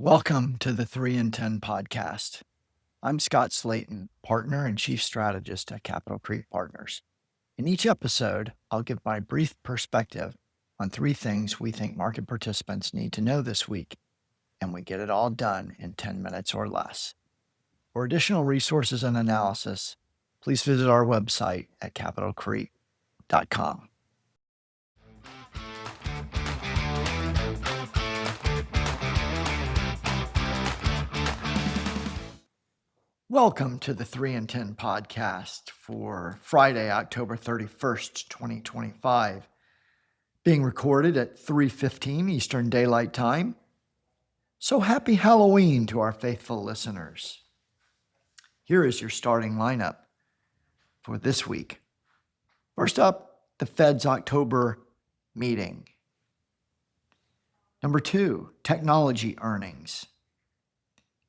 Welcome to the 3 in 10 podcast. I'm Scott Slayton, partner and chief strategist at Capital Creek Partners. In each episode, I'll give my brief perspective on 3 things we think market participants need to know this week, and we get it all done in 10 minutes or less. For additional resources and analysis, please visit our website at capitalcreek.com. Welcome to the 3 in 10 podcast for Friday, October 31st, 2025. Being recorded at 3:15 Eastern Daylight Time. So happy Halloween to our faithful listeners. Here is your starting lineup for this week. First up, the Fed's October meeting. Number 2, technology earnings.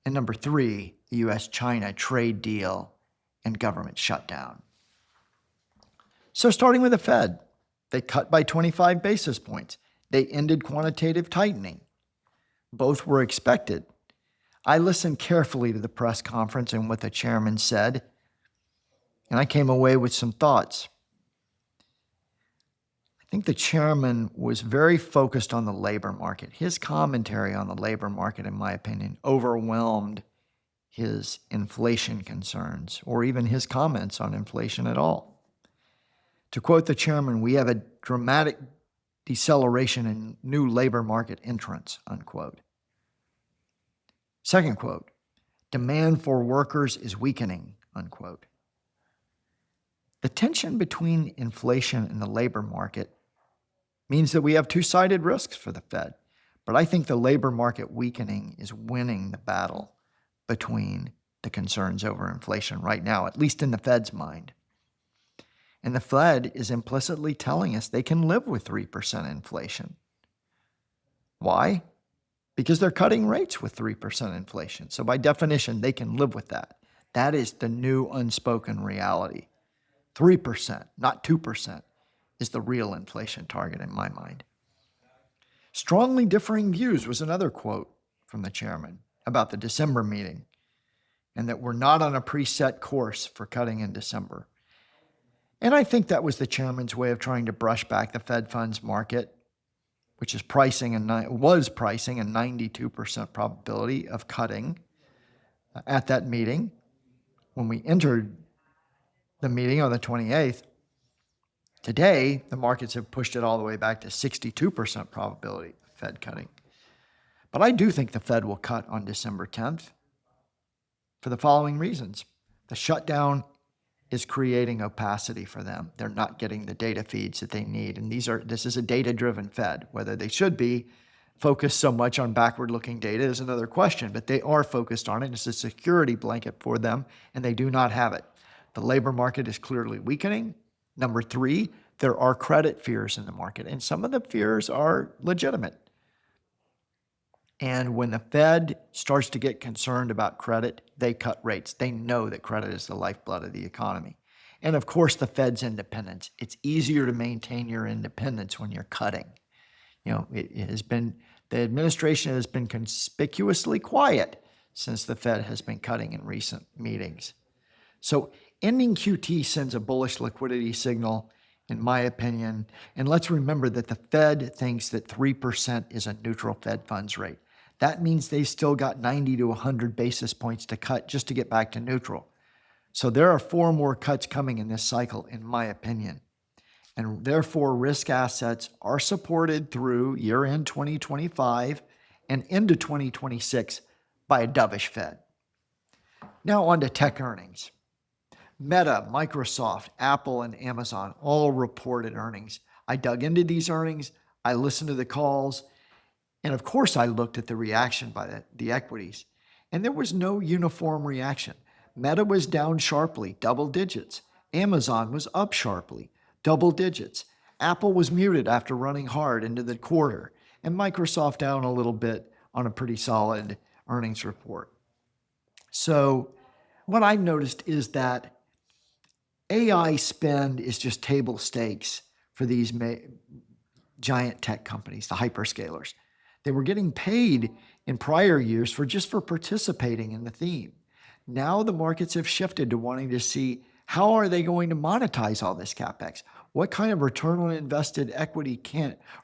And number 3, the U.S.-China trade deal and government shutdown. So starting with the Fed, they cut by 25 basis points. They ended quantitative tightening. Both were expected. I listened carefully to the press conference and what the chairman said, and I came away with some thoughts. I think the chairman was very focused on the labor market. His commentary on the labor market, in my opinion, overwhelmed his inflation concerns or even his comments on inflation at all. To quote the chairman, "We have a dramatic deceleration in new labor market entrants," unquote. Second quote, "Demand for workers is weakening," unquote. The tension between inflation and the labor market means that we have two-sided risks for the Fed. But I think the labor market weakening is winning the battle between the concerns over inflation right now, at least in the Fed's mind. And the Fed is implicitly telling us they can live with 3% inflation. Why? Because they're cutting rates with 3% inflation. So by definition, they can live with that. That is the new unspoken reality. 3%, not 2%, is the real inflation target in my mind. Strongly differing views was another quote from the chairman about the December meeting, and that we're not on a preset course for cutting in December. And I think that was the chairman's way of trying to brush back the Fed funds market, which was pricing a 92% probability of cutting at that meeting. When we entered the meeting on the 28th, today, the markets have pushed it all the way back to 62% probability of Fed cutting. But I do think the Fed will cut on December 10th for the following reasons. The shutdown is creating opacity for them. They're not getting the data feeds that they need. And this is a data-driven Fed. Whether they should be focused so much on backward-looking data is another question, but they are focused on it. It's a security blanket for them, and they do not have it. The labor market is clearly weakening. Number 3, there are credit fears in the market, and some of the fears are legitimate. And when the Fed starts to get concerned about credit, they cut rates. They know that credit is the lifeblood of the economy. And of course, the Fed's independence. It's easier to maintain your independence when you're cutting. The administration has been conspicuously quiet since the Fed has been cutting in recent meetings. So ending QT sends a bullish liquidity signal, in my opinion. And let's remember that the Fed thinks that 3% is a neutral Fed funds rate. That means they've still got 90 to 100 basis points to cut just to get back to neutral. So there are 4 more cuts coming in this cycle, in my opinion. And therefore, risk assets are supported through year-end 2025 and into 2026 by a dovish Fed. Now on to tech earnings. Meta, Microsoft, Apple, and Amazon all reported earnings. I dug into these earnings. I listened to the calls. And of course, I looked at the reaction by the equities. And there was no uniform reaction. Meta was down sharply, double digits. Amazon was up sharply, double digits. Apple was muted after running hard into the quarter. And Microsoft down a little bit on a pretty solid earnings report. So what I've noticed is that AI spend is just table stakes for these giant tech companies, the hyperscalers. They were getting paid in prior years for participating in the theme. Now the markets have shifted to wanting to see how are they going to monetize all this CapEx? What kind of return on invested equity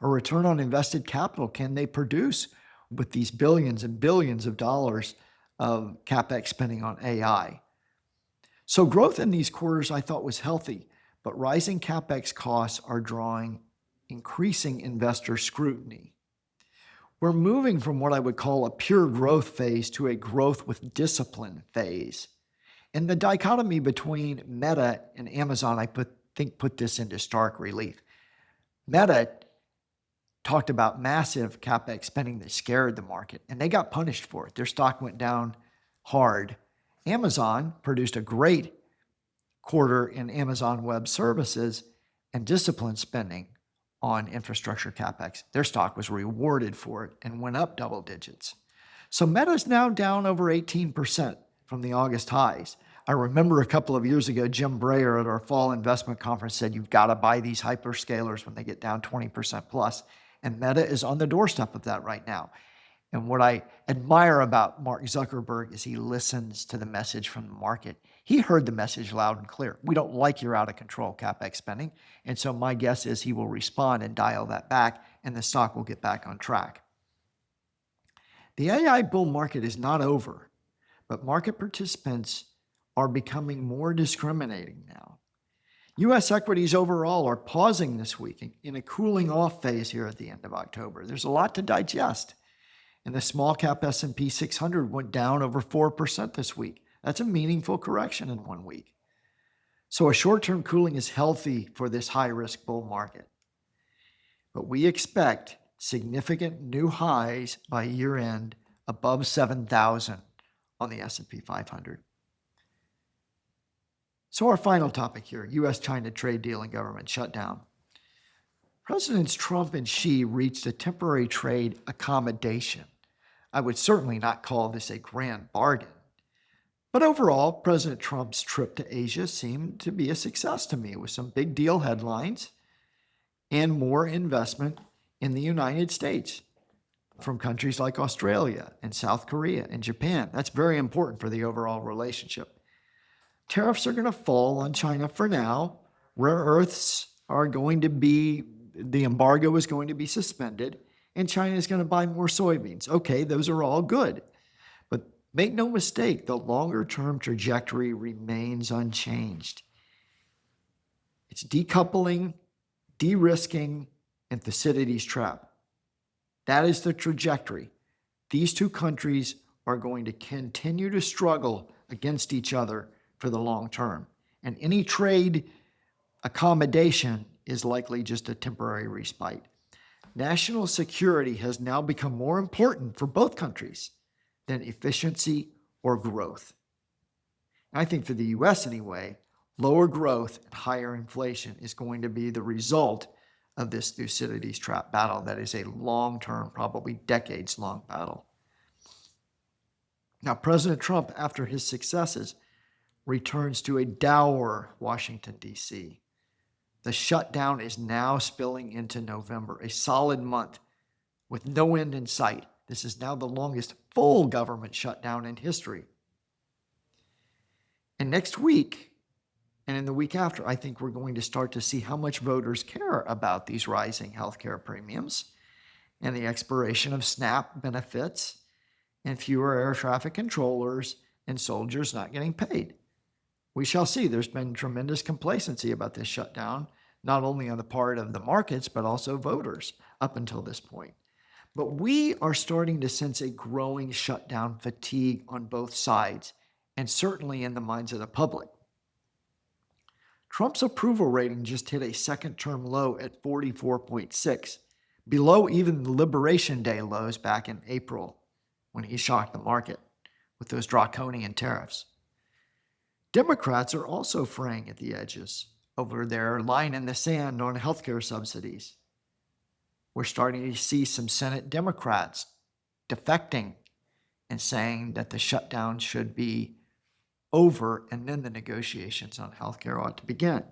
or return on invested capital can they produce with these billions and billions of dollars of CapEx spending on AI? So growth in these quarters I thought was healthy, but rising CapEx costs are drawing increasing investor scrutiny. We're moving from what I would call a pure growth phase to a growth with discipline phase. And the dichotomy between Meta and Amazon, I think put this into stark relief. Meta talked about massive CapEx spending that scared the market, and they got punished for it. Their stock went down hard. Amazon produced a great quarter in Amazon Web Services and disciplined spending on infrastructure CapEx. Their stock was rewarded for it and went up double digits. So Meta is now down over 18% from the August highs. I remember a couple of years ago, Jim Breyer at our fall investment conference said, you've got to buy these hyperscalers when they get down 20% plus. And Meta is on the doorstep of that right now. And what I admire about Mark Zuckerberg is he listens to the message from the market. He heard the message loud and clear. We don't like your out of control CapEx spending. And so my guess is he will respond and dial that back, and the stock will get back on track. The AI bull market is not over, but market participants are becoming more discriminating now. U.S. equities overall are pausing this week in a cooling off phase here at the end of October. There's a lot to digest. And the small cap S&P 600 went down over 4% this week. That's a meaningful correction in 1 week. So a short-term cooling is healthy for this high-risk bull market. But we expect significant new highs by year-end above 7,000 on the S&P 500. So our final topic here, U.S.-China trade deal and government shutdown. Presidents Trump and Xi reached a temporary trade accommodation. I would certainly not call this a grand bargain. But overall, President Trump's trip to Asia seemed to be a success to me, with some big deal headlines and more investment in the United States from countries like Australia and South Korea and Japan. That's very important for the overall relationship. Tariffs are going to fall on China for now. Rare earths are going to be, the embargo is going to be suspended, and China is going to buy more soybeans. Okay, those are all good. But make no mistake, the longer-term trajectory remains unchanged. It's decoupling, de-risking, and Thucydides' trap. That is the trajectory. These two countries are going to continue to struggle against each other for the long term. And any trade accommodation is likely just a temporary respite. National security has now become more important for both countries than efficiency or growth. I think for the U.S. anyway, lower growth and higher inflation is going to be the result of this Thucydides trap battle that is a long-term, probably decades-long battle. Now, President Trump, after his successes, returns to a dour Washington, D.C. The shutdown is now spilling into November, a solid month with no end in sight. This is now the longest full government shutdown in history. And next week, and in the week after, I think we're going to start to see how much voters care about these rising healthcare premiums and the expiration of SNAP benefits and fewer air traffic controllers and soldiers not getting paid. We shall see. There's been tremendous complacency about this shutdown, not only on the part of the markets, but also voters up until this point. But we are starting to sense a growing shutdown fatigue on both sides, and certainly in the minds of the public. Trump's approval rating just hit a second-term low at 44.6, below even the Liberation Day lows back in April when he shocked the market with those draconian tariffs. Democrats are also fraying at the edges over their line in the sand on healthcare subsidies. We're starting to see some Senate Democrats defecting and saying that the shutdown should be over and then the negotiations on healthcare ought to begin.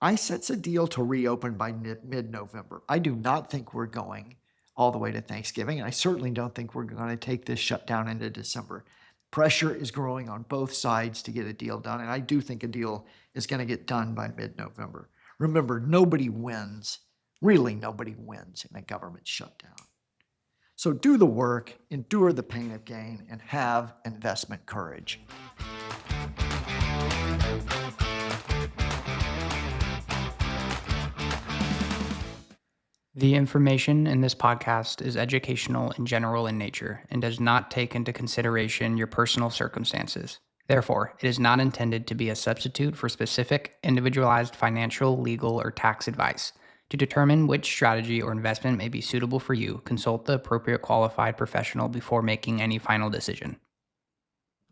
I sense a deal to reopen by mid-November. I do not think we're going all the way to Thanksgiving. And I certainly don't think we're going to take this shutdown into December. Pressure is growing on both sides to get a deal done. And I do think a deal is going to get done by mid-November. Remember, nobody wins. Really, nobody wins in a government shutdown. So do the work, endure the pain of gain, and have investment courage. The information in this podcast is educational and general in nature and does not take into consideration your personal circumstances. Therefore, it is not intended to be a substitute for specific, individualized financial, legal, or tax advice. To determine which strategy or investment may be suitable for you, consult the appropriate qualified professional before making any final decision.